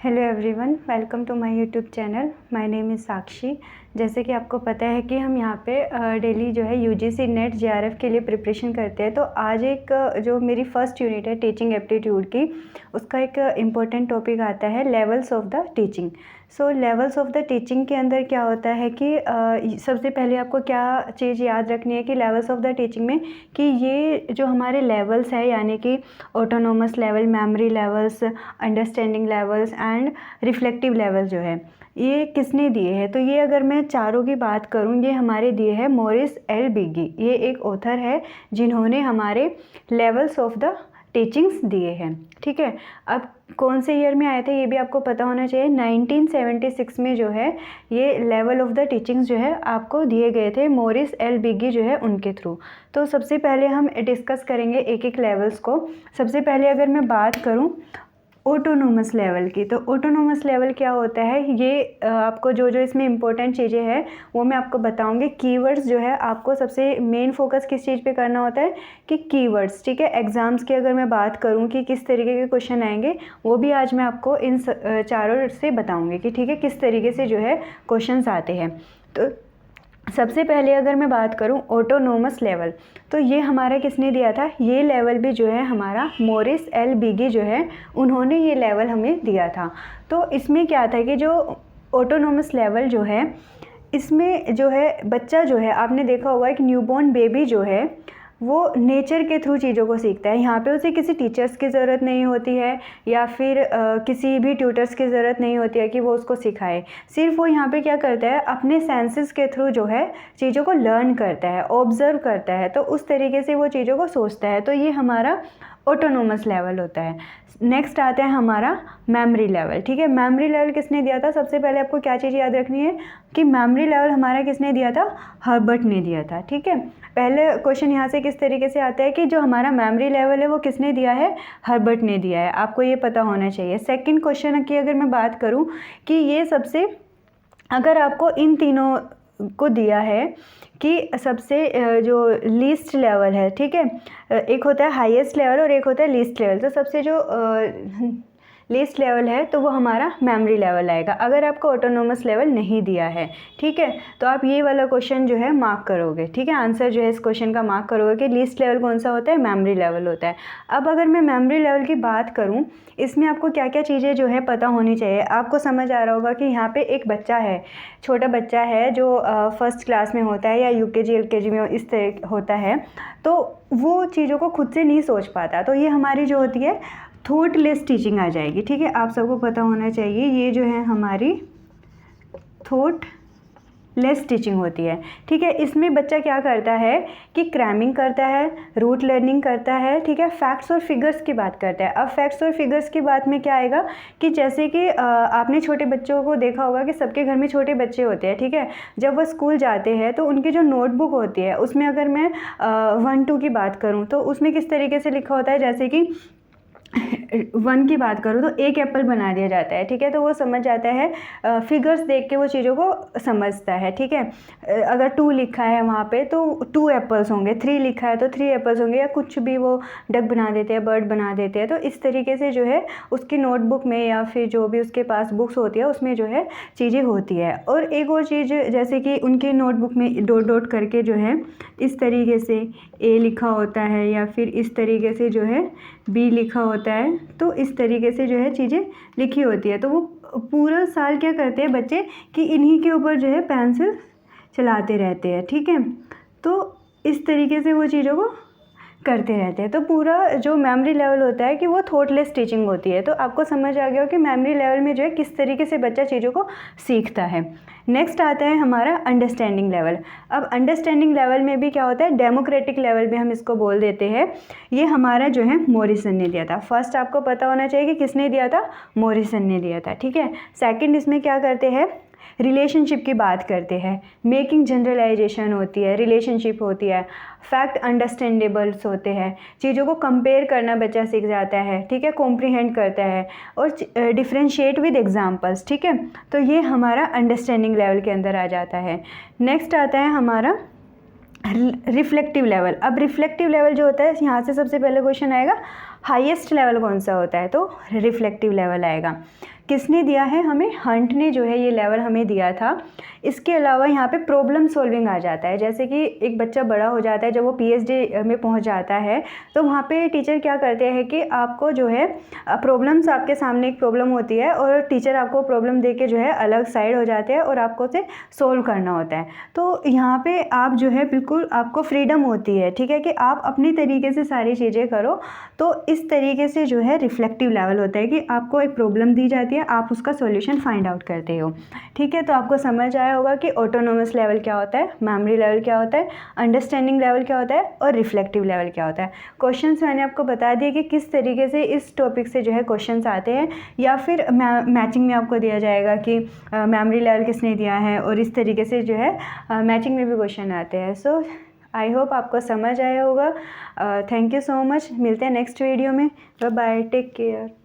Hello everyone, welcome to my YouTube channel. My name is Sakshi. जैसे कि आपको पता है कि हम यहाँ पे डेली जो है यूजीसी नेट जेआरएफ के लिए प्रिपरेशन करते हैं। तो आज एक जो मेरी फर्स्ट यूनिट है टीचिंग एप्टीट्यूड की, उसका एक इम्पोर्टेंट टॉपिक आता है levels of the teaching. So levels of the teaching के अंदर क्या होता है कि सबसे पहले आपको क्या चीज़ याद रखनी है कि लेवल्स ऑफ द टीचिंग में कि ये जो हमारे लेवल्स है, यानी कि autonomous level, memory levels, understanding levels and reflective level जो है, ये किसने दिए हैं। तो ये अगर मैं चारों की बात करूँ, ये हमारे दिए हैं मॉरिस एल बिगी। ये एक ऑथर है जिन्होंने हमारे लेवल्स ऑफ द टीचिंग्स दिए हैं। ठीक है, अब कौन से ईयर में आए थे ये भी आपको पता होना चाहिए। 1976 में जो है ये लेवल ऑफ द टीचिंग्स जो है आपको दिए गए थे मॉरिस एल बिगी जो है उनके थ्रू। तो सबसे पहले हम डिस्कस करेंगे एक एक लेवल्स को। सबसे पहले अगर मैं बात करूं ऑटोनोमस लेवल की, तो ऑटोनोमस लेवल क्या होता है, ये आपको जो जो इसमें इंपॉर्टेंट चीज़ें हैं वो मैं आपको बताऊंगी। कीवर्ड्स जो है आपको सबसे मेन फोकस किस चीज़ पे करना होता है कि कीवर्ड्स। ठीक है, एग्ज़ाम्स की अगर मैं बात करूं कि किस तरीके के क्वेश्चन आएंगे, वो भी आज मैं आपको इन चारों से बताऊँगी कि ठीक है किस तरीके से जो है क्वेश्चन आते हैं। तो सबसे पहले अगर मैं बात करूं ऑटोनोमस लेवल, तो ये हमारा किसने दिया था, ये लेवल भी जो है हमारा मॉरिस एल बिगी जो है उन्होंने ये लेवल हमें दिया था। तो इसमें क्या था कि जो ऑटोनोमस लेवल जो है, इसमें जो है बच्चा जो है, आपने देखा होगा कि न्यूबॉर्न बेबी जो है वो नेचर के थ्रू चीज़ों को सीखता है। यहाँ पे उसे किसी टीचर्स की ज़रूरत नहीं होती है या फिर किसी भी ट्यूटर्स की ज़रूरत नहीं होती है कि वो उसको सिखाए। सिर्फ वो यहाँ पे क्या करता है, अपने सेंसेस के थ्रू जो है चीज़ों को लर्न करता है, ऑब्ज़र्व करता है, तो उस तरीके से वो चीज़ों को सोचता है। तो ये हमारा ऑटोनोमस लेवल होता है। नेक्स्ट आता है हमारा मेमोरी लेवल। ठीक है, मेमोरी लेवल किसने दिया था, सबसे पहले आपको क्या चीज़ याद रखनी है कि मेमोरी लेवल हमारा किसने दिया था, हर्बर्ट ने दिया था। ठीक है, पहले क्वेश्चन यहाँ से किस तरीके से आता है कि जो हमारा मेमोरी लेवल है वो किसने दिया है, हर्बर्ट ने दिया है। आपको ये पता होना चाहिए। सेकंड क्वेश्चन की अगर मैं बात करूँ कि ये सबसे, अगर आपको इन तीनों को दिया है कि सबसे जो लीस्ट लेवल है, ठीक है, एक होता है हाईएस्ट लेवल और एक होता है लीस्ट लेवल। तो सबसे जो लीस्ट लेवल है तो वो हमारा मेमोरी लेवल आएगा, अगर आपको ऑटोनोमस लेवल नहीं दिया है। ठीक है, तो आप ये वाला क्वेश्चन जो है मार्क करोगे। ठीक है, आंसर जो है इस क्वेश्चन का मार्क करोगे कि लीस्ट लेवल कौन सा होता है, मेमोरी लेवल होता है। अब अगर मैं मेमोरी लेवल की बात करूं, इसमें आपको क्या क्या चीज़ें जो है पता होनी चाहिए। आपको समझ आ रहा होगा कि यहाँ पे एक बच्चा है, छोटा बच्चा है जो फर्स्ट क्लास में होता है या यूकेजी एलकेजी में इस तरह होता है, तो वो चीज़ों को खुद से नहीं सोच पाता। तो ये हमारी जो होती है थॉटलेस टीचिंग आ जाएगी। ठीक है, आप सबको पता होना चाहिए ये जो है हमारी थॉटलेस टीचिंग होती है। ठीक है, इसमें बच्चा क्या करता है कि क्रैमिंग करता है, रूट लर्निंग करता है। ठीक है, फैक्ट्स और फिगर्स की बात करता है। अब फैक्ट्स और फिगर्स की बात में क्या आएगा कि जैसे कि आपने छोटे बच्चों को देखा होगा कि सबके घर में छोटे बच्चे होते हैं। ठीक है, जब वो स्कूल जाते हैं तो उनकी जो नोटबुक होती है उसमें अगर मैं 1-2 की बात करूँ तो उसमें किस तरीके से लिखा होता है, जैसे कि 1 की बात करूँ तो एक एप्पल बना दिया जाता है। ठीक है, तो वो समझ जाता है, फिगर्स देख के वो चीज़ों को समझता है। ठीक है, अगर 2 लिखा है वहाँ पे तो 2 एप्पल्स होंगे, 3 लिखा है तो 3 एप्पल्स होंगे, या कुछ भी वो डक बना देते हैं, बर्ड बना देते हैं। तो इस तरीके से जो है उसकी नोटबुक में या फिर जो भी उसके पास बुक्स होती है उसमें जो है चीज़ें होती है। और एक और चीज़, जैसे कि उनकी नोटबुक में डॉट डॉट करके जो है इस तरीके से ए लिखा होता है या फिर इस तरीके से जो है बी लिखा होता है, तो इस तरीके से जो है चीज़ें लिखी होती है। तो वो पूरा साल क्या करते हैं बच्चे कि इन्हीं के ऊपर जो है पेंसिल चलाते रहते हैं। ठीक है, तो इस तरीके से वो चीज़ों को करते रहते हैं। तो पूरा जो मेमोरी लेवल होता है कि वो थॉटलेस टीचिंग होती है। तो आपको समझ आ गया हो कि मेमोरी लेवल में जो है किस तरीके से बच्चा चीज़ों को सीखता है। नेक्स्ट आता है हमारा अंडरस्टैंडिंग लेवल। अब अंडरस्टैंडिंग लेवल में भी क्या होता है, डेमोक्रेटिक लेवल भी हम इसको बोल देते हैं। ये हमारा जो है मॉरिसन ने दिया था। फर्स्ट आपको पता होना चाहिए कि किसने दिया था, मॉरिसन ने दिया था। ठीक है, सेकंड इसमें क्या करते हैं, रिलेशनशिप की बात करते हैं, मेकिंग जनरलाइजेशन होती है, रिलेशनशिप होती है, फैक्ट अंडरस्टैंडेबल्स होते हैं, चीज़ों को कंपेयर करना बच्चा सीख जाता है। ठीक है, कॉम्प्रीहेंड करता है और डिफ्रेंशिएट विद एग्जांपल्स। ठीक है, तो ये हमारा अंडरस्टैंडिंग लेवल के अंदर आ जाता है। नेक्स्ट आता है हमारा रिफ्लेक्टिव लेवल। अब रिफ्लेक्टिव लेवल जो होता है, यहाँ से सबसे पहले क्वेश्चन आएगा हाईएस्ट लेवल कौन सा होता है, तो रिफ्लेक्टिव लेवल आएगा। किसने दिया है हमें? हंट ने जो है ये लेवल हमें दिया था। इसके अलावा यहाँ पे प्रॉब्लम सॉल्विंग आ जाता है। जैसे कि एक बच्चा बड़ा हो जाता है, जब वो पीएचडी में पहुँच जाता है तो वहाँ पे टीचर क्या करते हैं कि आपको जो है प्रॉब्लम्स, आपके सामने एक प्रॉब्लम होती है और टीचर आपको प्रॉब्लम दे के जो है अलग साइड हो जाते हैं और आपको उसे सोल्व करना होता है। तो यहाँ पे आप जो है बिल्कुल आपको फ्रीडम होती है, ठीक है, कि आप अपनी तरीके से सारी चीज़ें करो। तो इस तरीके से जो है रिफ्लेक्टिव लेवल होता है कि आपको एक प्रॉब्लम दी जाती है, आप उसका सॉल्यूशन फाइंड आउट करते हो, ठीक है। तो आपको समझ आया होगा कि ऑटोनोमस लेवल क्या होता है, मेमोरी लेवल क्या होता है, अंडरस्टैंडिंग लेवल क्या होता है और रिफ्लेक्टिव लेवल क्या होता है। क्वेश्चंस मैंने आपको बता दिए कि किस तरीके से इस टॉपिक से जो है क्वेश्चंस आते हैं, या फिर मैचिंग में आपको दिया जाएगा कि मेमोरी लेवल किसने दिया है, और इस तरीके से जो है मैचिंग में भी क्वेश्चन आते हैं। सो आई होप आपको समझ आया होगा। Thank you so much. मिलते हैं नेक्स्ट वीडियो में। Bye bye, take care.